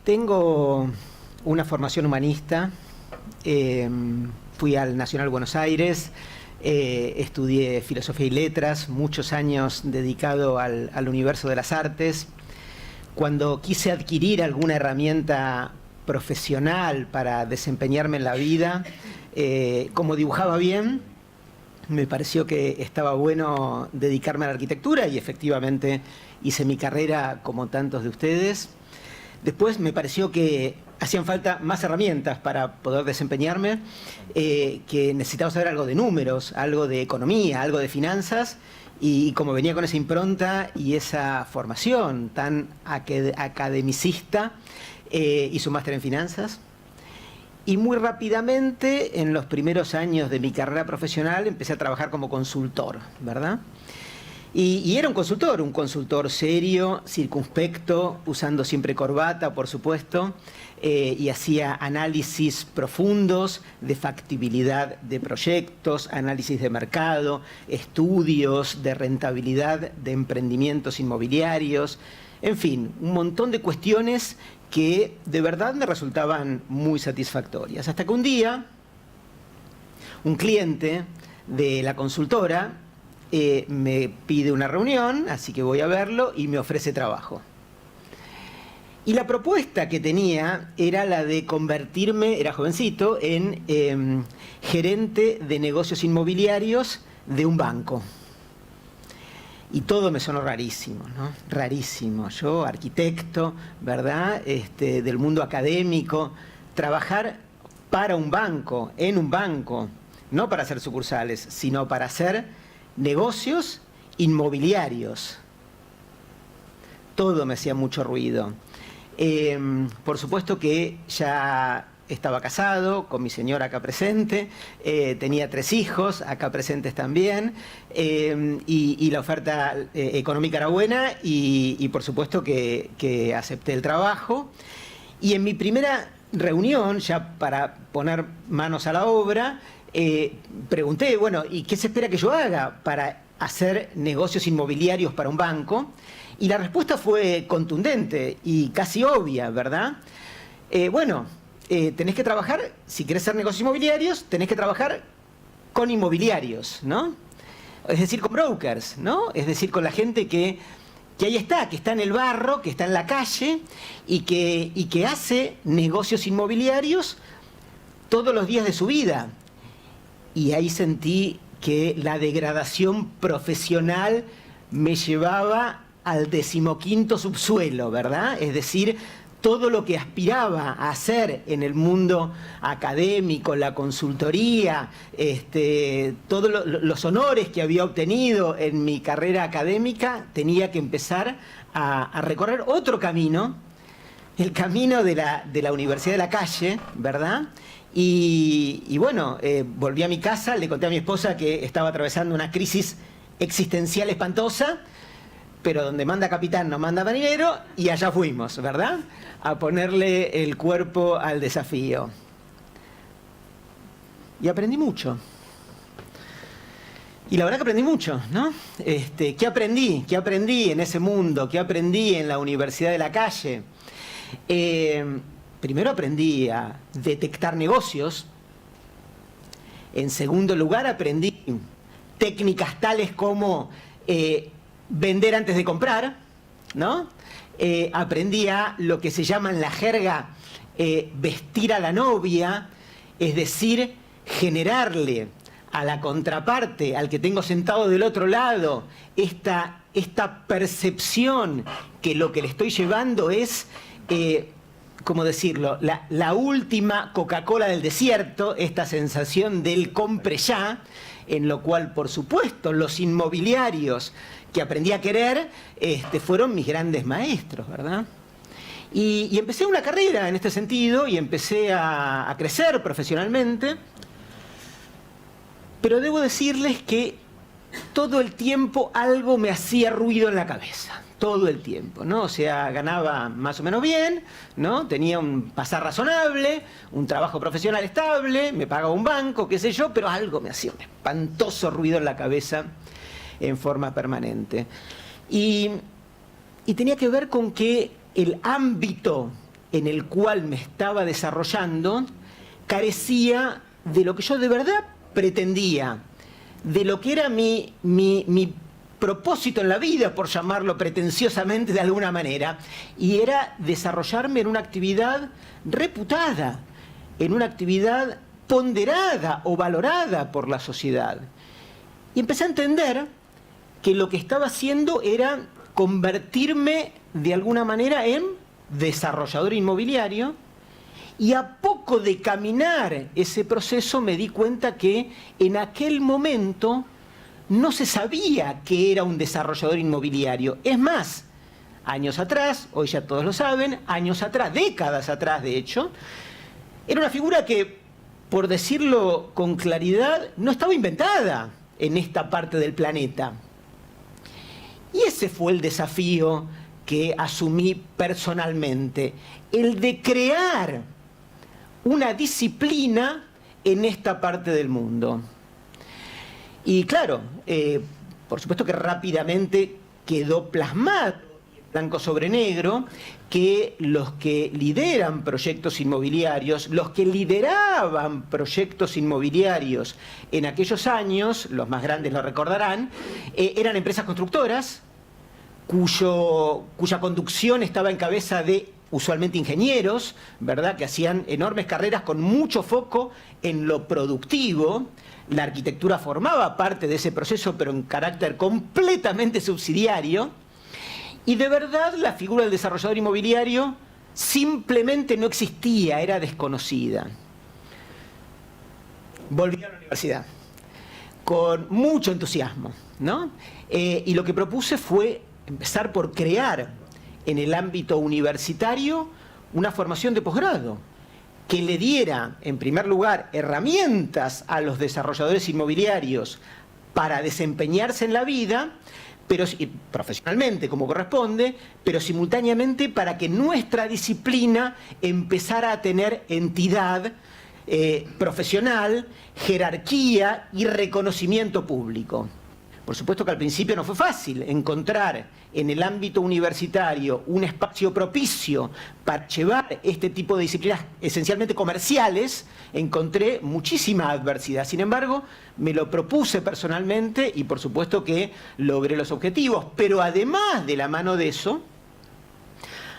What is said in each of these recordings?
Tengo una formación humanista, fui al Nacional Buenos Aires, estudié Filosofía y Letras, muchos años dedicado al universo de las artes. Cuando quise adquirir alguna herramienta profesional para desempeñarme en la vida, como dibujaba bien, me pareció que estaba bueno dedicarme a la arquitectura y efectivamente hice mi carrera como tantos de ustedes. Después me pareció que hacían falta más herramientas para poder desempeñarme, que necesitaba saber algo de números, algo de economía, algo de finanzas, y como venía con esa impronta y esa formación tan academicista, hice un máster en finanzas. Y muy rápidamente, en los primeros años de mi carrera profesional, empecé a trabajar como consultor, ¿verdad? Y era un consultor serio, circunspecto, usando siempre corbata, por supuesto, y hacía análisis profundos de factibilidad de proyectos, análisis de mercado, estudios de rentabilidad de emprendimientos inmobiliarios, en fin, un montón de cuestiones que de verdad me resultaban muy satisfactorias. Hasta que un día, un cliente de la consultora me pide una reunión, así que voy a verlo y me ofrece trabajo. Y la propuesta que tenía era la de convertirme, era jovencito, en gerente de negocios inmobiliarios de un banco. Y todo me sonó rarísimo, ¿no? Rarísimo. Yo, arquitecto, ¿verdad? Del mundo académico, trabajar para un banco, en un banco, no para hacer sucursales, sino para hacer negocios inmobiliarios. Todo me hacía mucho ruido. Por supuesto que ya estaba casado con mi señora acá presente, tenía 3 hijos acá presentes también, y la oferta económica era buena y por supuesto que acepté el trabajo. Y en mi primera reunión, ya para poner manos a la obra, pregunté, bueno, ¿y qué se espera que yo haga para hacer negocios inmobiliarios para un banco? Y la respuesta fue contundente y casi obvia, ¿verdad? Tenés que trabajar, si querés hacer negocios inmobiliarios, tenés que trabajar con inmobiliarios, ¿no? Es decir, con brokers, ¿no? Es decir, con la gente que ahí está, que está en el barro, que está en la calle y que hace negocios inmobiliarios todos los días de su vida. Y ahí sentí que la degradación profesional me llevaba al 15º subsuelo, ¿verdad? Es decir, todo lo que aspiraba a hacer en el mundo académico, la consultoría, todos los honores que había obtenido en mi carrera académica, tenía que empezar a recorrer otro camino, el camino de la Universidad de la Calle, ¿verdad? Y bueno, volví a mi casa, le conté a mi esposa que estaba atravesando una crisis existencial espantosa, pero donde manda capitán no manda marinero, y allá fuimos, ¿verdad? A ponerle el cuerpo al desafío. Y aprendí mucho. Y la verdad que aprendí mucho, ¿no? ¿Qué aprendí? ¿Qué aprendí en ese mundo? ¿Qué aprendí en la Universidad de la Calle? Primero aprendí a detectar negocios. En segundo lugar aprendí técnicas tales como vender antes de comprar, ¿no? Aprendí a lo que se llama en la jerga vestir a la novia, es decir, generarle a la contraparte, al que tengo sentado del otro lado, esta percepción que lo que le estoy llevando es, ¿cómo decirlo?, la última Coca-Cola del desierto, esta sensación del compre ya, en lo cual, por supuesto, los inmobiliarios que aprendí a querer fueron mis grandes maestros, ¿verdad? Y empecé una carrera en este sentido y empecé a crecer profesionalmente, pero debo decirles que todo el tiempo algo me hacía ruido en la cabeza, todo el tiempo, ¿no? O sea, ganaba más o menos bien, ¿no? Tenía un pasar razonable, un trabajo profesional estable, me pagaba un banco, qué sé yo, pero algo me hacía un espantoso ruido en la cabeza en forma permanente. Y tenía que ver con que el ámbito en el cual me estaba desarrollando carecía de lo que yo de verdad pretendía, de lo que era mi propósito en la vida, por llamarlo pretenciosamente de alguna manera, y era desarrollarme en una actividad reputada, en una actividad ponderada o valorada por la sociedad. Y empecé a entender que lo que estaba haciendo era convertirme de alguna manera en desarrollador inmobiliario, y a poco de caminar ese proceso me di cuenta que en aquel momento no se sabía que era un desarrollador inmobiliario. Es más, años atrás, hoy ya todos lo saben, años atrás, décadas atrás de hecho, era una figura que, por decirlo con claridad, no estaba inventada en esta parte del planeta. Y ese fue el desafío que asumí personalmente, el de crear una disciplina en esta parte del mundo. Y claro, por supuesto que rápidamente quedó plasmado, blanco sobre negro, que los que lideran proyectos inmobiliarios, los que lideraban proyectos inmobiliarios en aquellos años, los más grandes lo recordarán, eran empresas constructoras, cuya conducción estaba en cabeza de usualmente ingenieros, ¿verdad?, que hacían enormes carreras con mucho foco en lo productivo. La arquitectura formaba parte de ese proceso, pero en carácter completamente subsidiario. Y de verdad la figura del desarrollador inmobiliario simplemente no existía, era desconocida. Volví a la universidad con mucho entusiasmo, ¿no? Y lo que propuse fue empezar por crear en el ámbito universitario una formación de posgrado que le diera, en primer lugar, herramientas a los desarrolladores inmobiliarios para desempeñarse en la vida, pero profesionalmente como corresponde, pero simultáneamente para que nuestra disciplina empezara a tener entidad profesional, jerarquía y reconocimiento público. Por supuesto que al principio no fue fácil encontrar en el ámbito universitario un espacio propicio para llevar este tipo de disciplinas esencialmente comerciales. Encontré muchísima adversidad. Sin embargo, me lo propuse personalmente y por supuesto que logré los objetivos. Pero además de la mano de eso,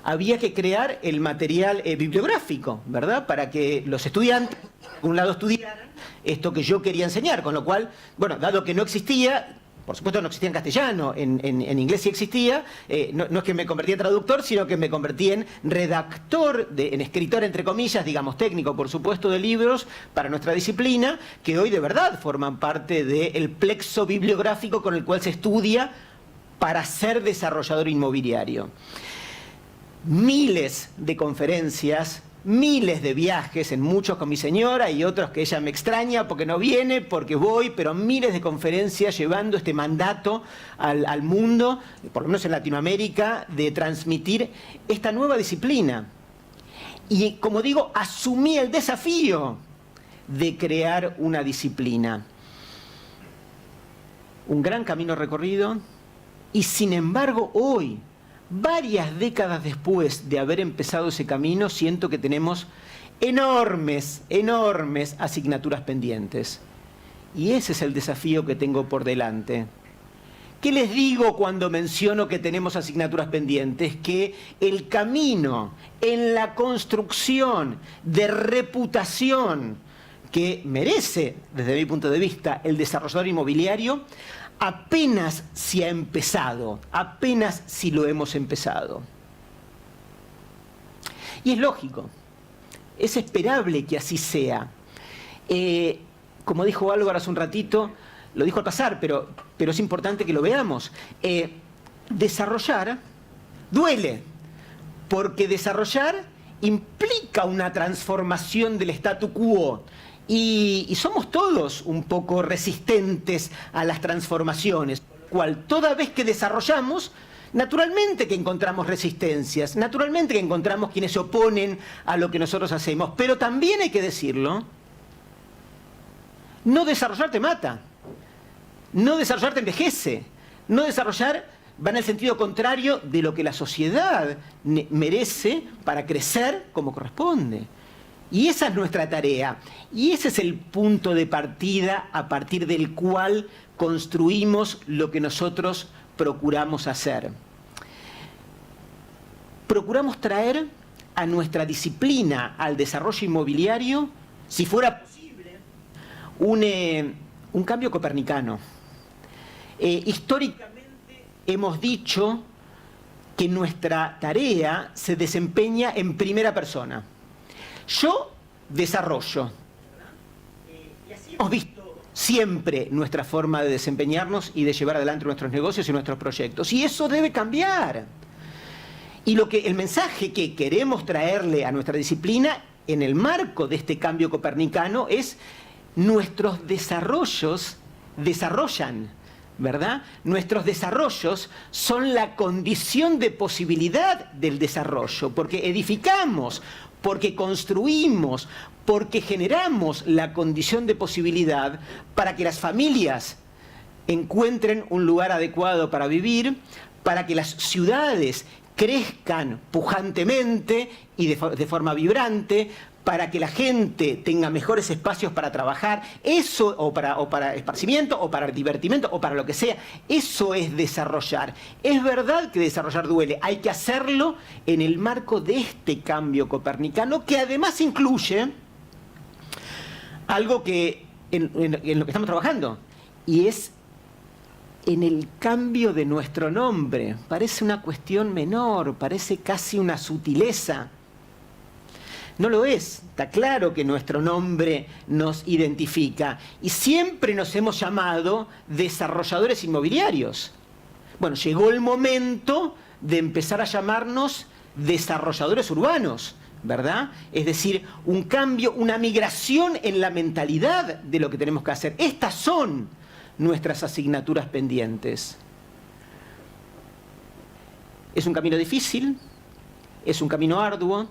había que crear el material bibliográfico, ¿verdad?, para que los estudiantes, por un lado, estudiaran esto que yo quería enseñar. Con lo cual, bueno, dado que no existía, por supuesto no existía en castellano, en inglés sí existía, no es que me convertí en traductor, sino que me convertí en redactor, en escritor entre comillas, digamos técnico por supuesto, de libros para nuestra disciplina, que hoy de verdad forman parte del plexo bibliográfico con el cual se estudia para ser desarrollador inmobiliario. Miles de conferencias, miles de viajes, en muchos con mi señora y otros que ella me extraña porque no viene, porque voy, pero miles de conferencias llevando este mandato al mundo, por lo menos en Latinoamérica, de transmitir esta nueva disciplina. Y como digo, asumí el desafío de crear una disciplina. Un gran camino recorrido y sin embargo hoy, varias décadas después de haber empezado ese camino, siento que tenemos enormes asignaturas pendientes. Y ese es el desafío que tengo por delante. ¿Qué les digo cuando menciono que tenemos asignaturas pendientes? Que el camino en la construcción de reputación que merece, desde mi punto de vista, el desarrollador inmobiliario, apenas si ha empezado, apenas si lo hemos empezado. Y es lógico, es esperable que así sea. Como dijo Álvaro hace un ratito, lo dijo al pasar, pero es importante que lo veamos. Desarrollar duele, porque desarrollar implica una transformación del statu quo. Y somos todos un poco resistentes a las transformaciones, por lo cual toda vez que desarrollamos, naturalmente que encontramos resistencias, naturalmente que encontramos quienes se oponen a lo que nosotros hacemos, pero también hay que decirlo, no desarrollar te mata, no desarrollar te envejece, no desarrollar va en el sentido contrario de lo que la sociedad merece para crecer como corresponde. Y esa es nuestra tarea. Y ese es el punto de partida a partir del cual construimos lo que nosotros procuramos hacer. Procuramos traer a nuestra disciplina, al desarrollo inmobiliario, si fuera posible, un cambio copernicano. Históricamente hemos dicho que nuestra tarea se desempeña en primera persona. Yo desarrollo. Y así hemos visto siempre nuestra forma de desempeñarnos y de llevar adelante nuestros negocios y nuestros proyectos. Y eso debe cambiar. Y el mensaje que queremos traerle a nuestra disciplina en el marco de este cambio copernicano es: nuestros desarrollos desarrollan, ¿verdad? Nuestros desarrollos son la condición de posibilidad del desarrollo, porque edificamos, porque construimos, porque generamos la condición de posibilidad para que las familias encuentren un lugar adecuado para vivir, para que las ciudades crezcan pujantemente y de forma vibrante, para que la gente tenga mejores espacios para trabajar, eso, o para esparcimiento, o para divertimento, o para lo que sea. Eso es desarrollar. Es verdad que desarrollar duele, hay que hacerlo en el marco de este cambio copernicano, que además incluye algo que en lo que estamos trabajando, y es en el cambio de nuestro nombre. Parece una cuestión menor, parece casi una sutileza. No lo es. Está claro que nuestro nombre nos identifica y siempre nos hemos llamado desarrolladores inmobiliarios. Bueno, llegó el momento de empezar a llamarnos desarrolladores urbanos, ¿verdad? Es decir, un cambio, una migración en la mentalidad de lo que tenemos que hacer. Estas son nuestras asignaturas pendientes. Es un camino difícil, es un camino arduo.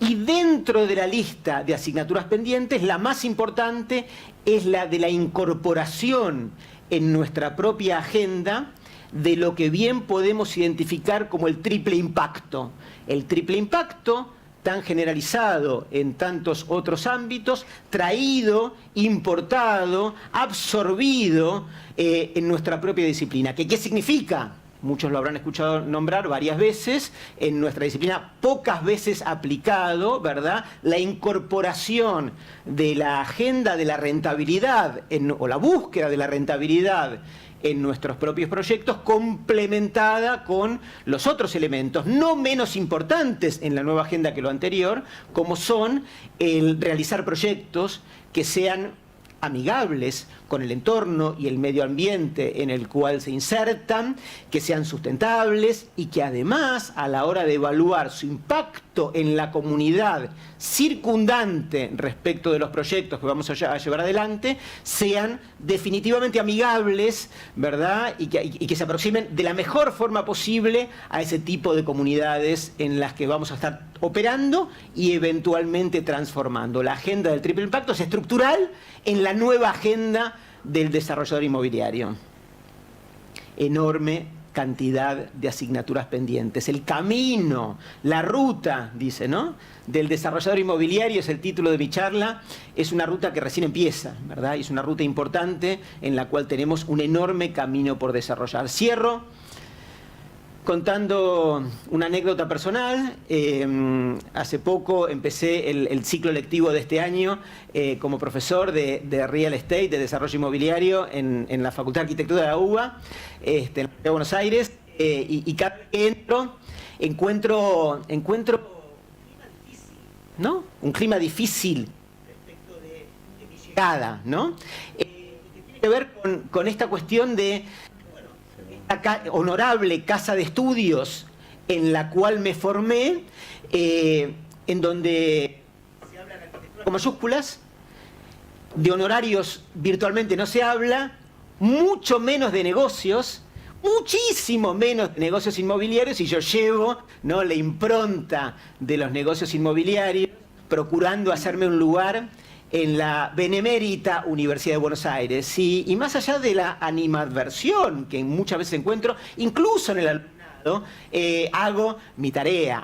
Y dentro de la lista de asignaturas pendientes, la más importante es la de la incorporación en nuestra propia agenda de lo que bien podemos identificar como el triple impacto. El triple impacto, tan generalizado en tantos otros ámbitos, traído, importado, absorbido en nuestra propia disciplina. ¿Qué significa? Muchos lo habrán escuchado nombrar varias veces, en nuestra disciplina pocas veces aplicado, ¿verdad? La incorporación de la agenda de la rentabilidad, o la búsqueda de la rentabilidad en nuestros propios proyectos, complementada con los otros elementos, no menos importantes en la nueva agenda que lo anterior, como son el realizar proyectos que sean amigables con el entorno y el medio ambiente en el cual se insertan, que sean sustentables y que además, a la hora de evaluar su impacto en la comunidad circundante respecto de los proyectos que vamos a llevar adelante, sean definitivamente amigables, ¿verdad? Y que se aproximen de la mejor forma posible a ese tipo de comunidades en las que vamos a estar operando y eventualmente transformando. La agenda del triple impacto es estructural en la nueva agenda del desarrollador inmobiliario. Enorme cantidad de asignaturas pendientes. El camino, la ruta, dice, ¿no?, del desarrollador inmobiliario, es el título de mi charla, es una ruta que recién empieza, ¿verdad? Y es una ruta importante en la cual tenemos un enorme camino por desarrollar. Cierro contando una anécdota personal. Hace poco empecé el ciclo lectivo de este año como profesor de Real Estate, de Desarrollo Inmobiliario, en la Facultad de Arquitectura de la UBA, en la Ciudad de Buenos Aires, y cada vez que encuentro un clima difícil, ¿no? Un clima difícil respecto de mi llegada, ¿no? Que tiene que ver con esta cuestión de honorable casa de estudios en la cual me formé, en donde se habla de arquitectura con mayúsculas, de honorarios virtualmente no se habla, mucho menos de negocios, muchísimo menos de negocios inmobiliarios, y yo llevo, ¿no?, la impronta de los negocios inmobiliarios, procurando hacerme un lugar en la benemérita Universidad de Buenos Aires y más allá de la animadversión que muchas veces encuentro, incluso en el alumnado, hago mi tarea,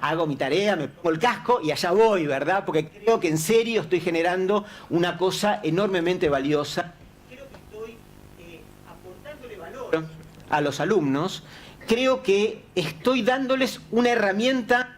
me pongo el casco y allá voy, ¿verdad? Porque creo que en serio estoy generando una cosa enormemente valiosa. Creo que estoy aportándole valor a los alumnos, creo que estoy dándoles una herramienta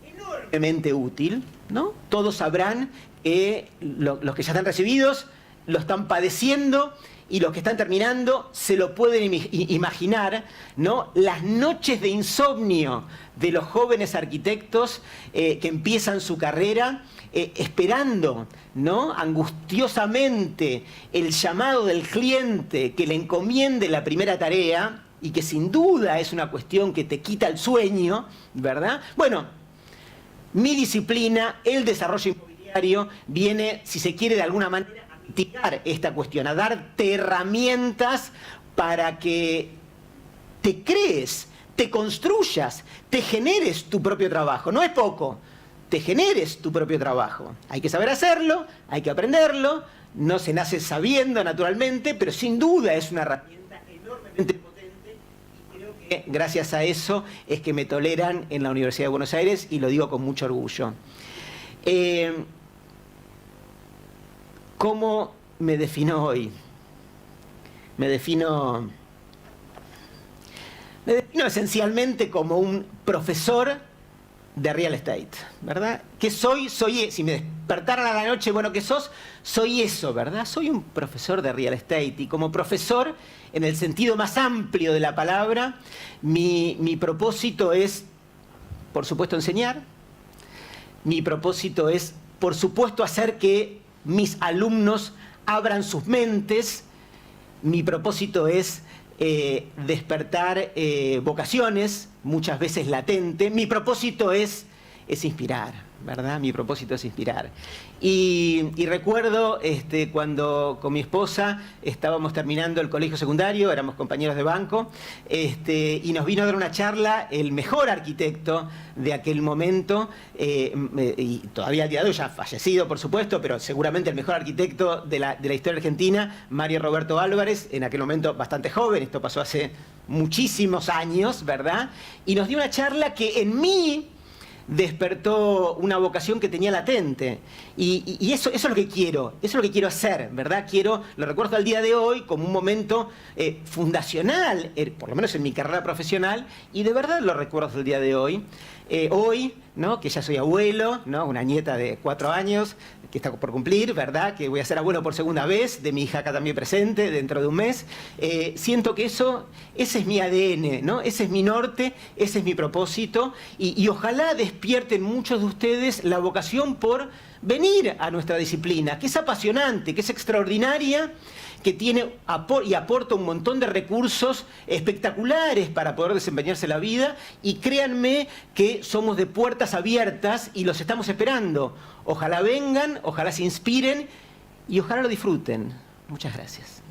enormemente útil, ¿no? Todos sabrán que los que ya están recibidos lo están padeciendo y los que están terminando se lo pueden imaginar, ¿no? Las noches de insomnio de los jóvenes arquitectos que empiezan su carrera esperando, ¿no? Angustiosamente el llamado del cliente que le encomiende la primera tarea y que sin duda es una cuestión que te quita el sueño, ¿verdad? Bueno, mi disciplina, el desarrollo inmobiliario, viene, si se quiere, de alguna manera a mitigar esta cuestión, a darte herramientas para que te crees, te construyas, te generes tu propio trabajo. No es poco, te generes tu propio trabajo. Hay que saber hacerlo, hay que aprenderlo, no se nace sabiendo naturalmente, pero sin duda es una herramienta enormemente potente y creo que gracias a eso es que me toleran en la Universidad de Buenos Aires y lo digo con mucho orgullo. ¿Cómo me defino hoy? Me defino esencialmente como un profesor de real estate, ¿verdad? ¿Qué soy? Si me despertaran a la noche, bueno, ¿qué sos? Soy eso, ¿verdad? Soy un profesor de real estate y como profesor, en el sentido más amplio de la palabra, mi propósito es, por supuesto, enseñar. Mi propósito es, por supuesto, hacer que mis alumnos abran sus mentes. Mi propósito es despertar vocaciones, muchas veces latentes. Mi propósito es inspirar, ¿verdad? Mi propósito es inspirar. Y recuerdo cuando con mi esposa estábamos terminando el colegio secundario, éramos compañeros de banco, y nos vino a dar una charla el mejor arquitecto de aquel momento, y todavía al día de hoy ya fallecido, por supuesto, pero seguramente el mejor arquitecto de la historia argentina, Mario Roberto Álvarez, en aquel momento bastante joven, esto pasó hace muchísimos años, ¿verdad? Y nos dio una charla que en mí despertó una vocación que tenía latente y eso es lo que quiero, eso es lo que quiero hacer, ¿verdad? Lo recuerdo al día de hoy como un momento fundacional, por lo menos en mi carrera profesional, y de verdad lo recuerdo hasta el día de hoy. Hoy, ¿no? Que ya soy abuelo, ¿no? Una nieta de 4 años que está por cumplir, ¿verdad? Que voy a ser abuelo por segunda vez, de mi hija acá también presente, dentro de un mes. Siento que ese es mi ADN, ¿no? Ese es mi norte, ese es mi propósito, y ojalá despierten muchos de ustedes la vocación por venir a nuestra disciplina, que es apasionante, que es extraordinaria, que tiene y aporta un montón de recursos espectaculares para poder desempeñarse la vida, y créanme que somos de puertas abiertas y los estamos esperando. Ojalá vengan, ojalá se inspiren y ojalá lo disfruten. Muchas gracias.